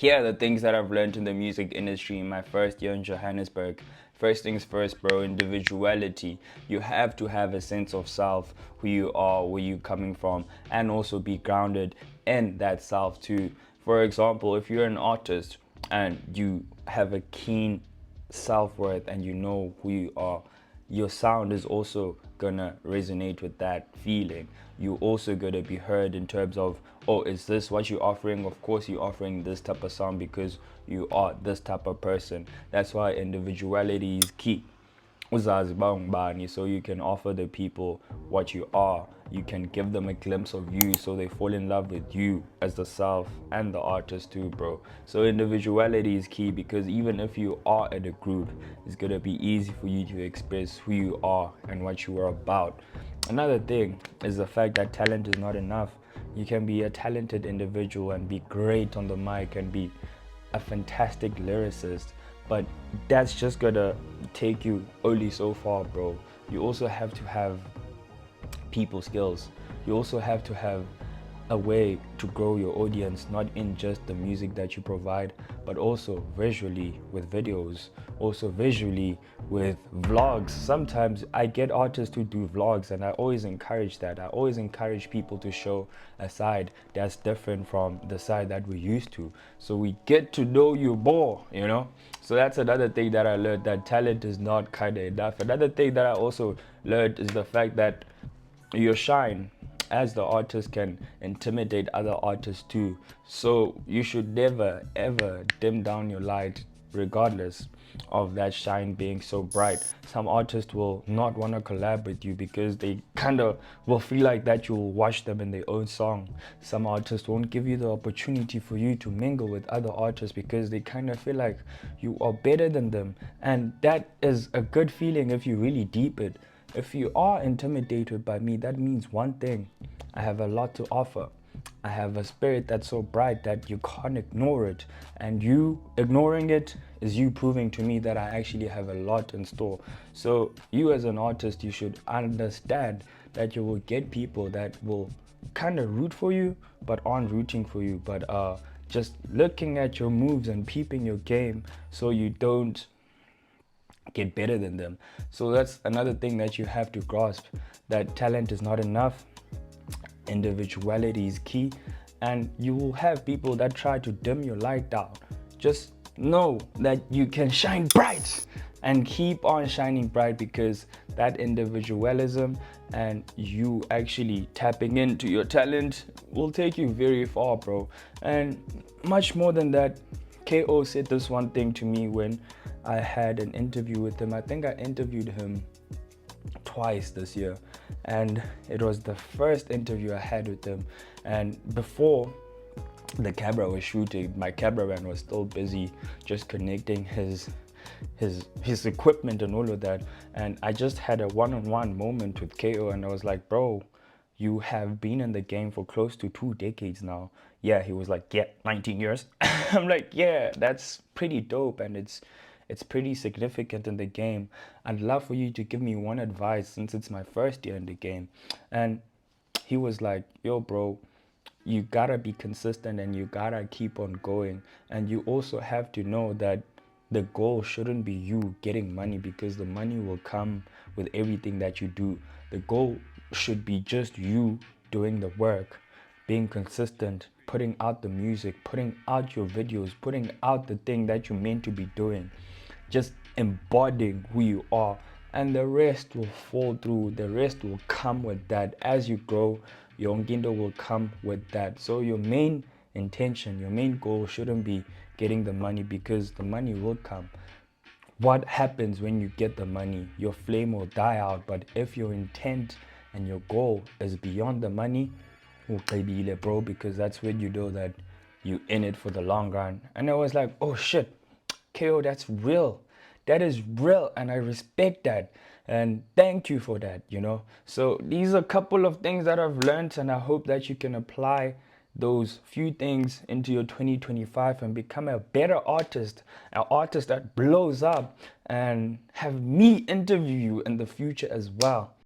Here are the things that I've learned in the music industry in my first year in Johannesburg. First things first, bro, individuality. You have to have a sense of self, who you are, where you're coming from, and also be grounded in that self too. For example, if you're an artist and you have a keen self-worth and you know who you are, your sound is also gonna resonate with that feeling. You also gonna be heard in terms of, oh, is this what you're offering? Of course you're offering this type of sound because you are this type of person. That's why individuality is key. Uzazi uba ungubani, so you can offer the people what you are. You can give them a glimpse of you so they fall in love with you as the self and the artist too, bro. So individuality is key because even if you are in a group, it's gonna be easy for you to express who you are and what you are about. Another thing is the fact that talent is not enough. You can be a talented individual and be great on the mic and be a fantastic lyricist, but that's just gonna take you only so far, bro. You also have to have people skills. You also have to have a way to grow your audience, not in just the music that you provide, but also visually with videos, also visually with vlogs. Sometimes I get artists who do vlogs, and I always encourage that. I always encourage people to show a side that's different from the side that we're used to. So we get to know you more, you know? So that's another thing that I learned, that talent is not kind of enough. Another thing that I also learned is the fact that your shine as the artist can intimidate other artists too. So you should never ever dim down your light regardless of that shine being so bright. Some artists will not want to collab with you because they kind of will feel like that you'll watch them in their own song. Some artists won't give you the opportunity for you to mingle with other artists because they kind of feel like you are better than them, and that is a good feeling if you really deep it. If you are intimidated by me, that means one thing: I have a lot to offer. I have a spirit that's so bright that you can't ignore it. And you ignoring it is you proving to me that I actually have a lot in store. So, you as an artist, you should understand that you will get people that will kind of root for you, but aren't rooting for you, but just looking at your moves and peeping your game so you don't get better than them. So that's another thing that you have to grasp, that talent is not enough, individuality is key, and you will have people that try to dim your light down. Just know that you can shine bright and keep on shining bright, because that individualism and you actually tapping into your talent will take you very far, bro. And much more than that, KO said this one thing to me when I had an interview with him. I think I interviewed him twice this year, and it was the first interview I had with him. And before the camera was shooting, my cameraman was still busy just connecting his equipment and all of that. And I just had a one-on-one moment with KO, and I was like, bro, you have been in the game for close to 2 decades now. Yeah, he was like, yeah, 19 years. I'm like, yeah, that's pretty dope, and it's pretty significant in the game. I'd love for you to give me one advice since it's my first year in the game. And he was like, yo, bro, you gotta be consistent and you gotta keep on going. And you also have to know that the goal shouldn't be you getting money, because the money will come with everything that you do. The goal should be just you doing the work, being consistent, putting out the music, putting out your videos, putting out the thing that you're meant to be doing, just embodying who you are, and the rest will fall through. The rest will come with that. As you grow, your ngindo will come with that. So your main intention, your main goal shouldn't be getting the money, because the money will come. What happens when you get the money? Your flame will die out. But if your intent and your goal is beyond the money, bro, because that's when you know that you in it for the long run. And I was like, oh shit, KO, that's real. That is real, and I respect that. And thank you for that, you know. So these are a couple of things that I've learned, and I hope that you can apply those few things into your 2025 and become a better artist, an artist that blows up, and have me interview you in the future as well.